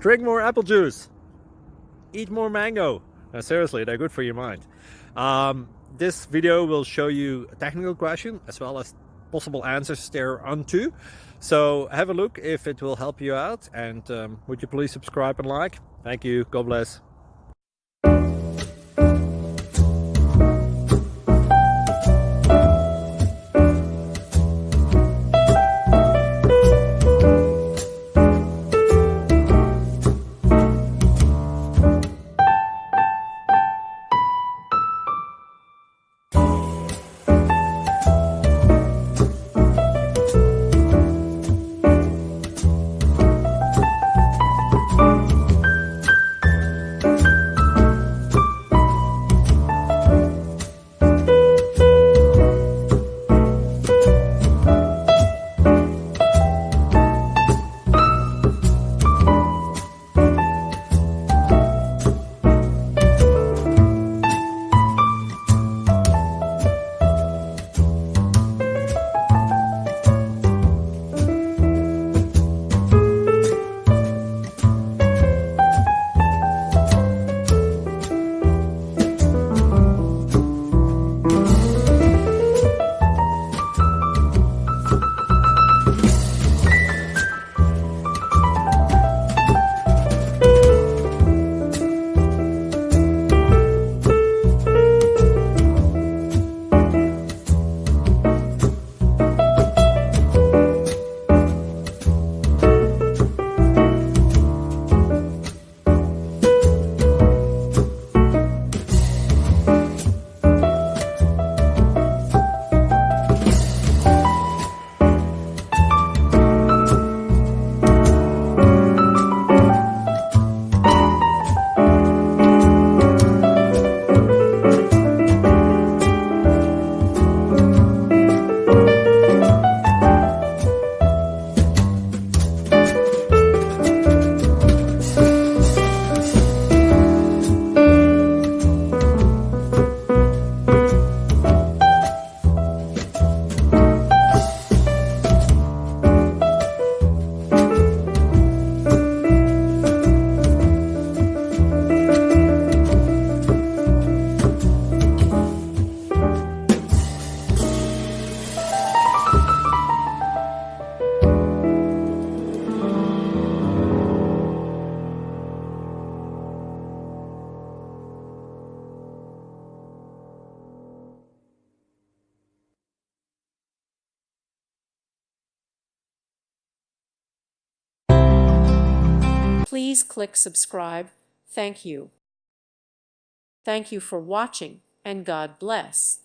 Drink more apple juice. Eat more mango. Seriously, they're good for your mind. This video will show you a technical question as well as possible answers thereunto. So have a look if it will help you out, and would you please subscribe and like? Thank you. God bless. Please click subscribe. Thank you. Thank you for watching, and God bless.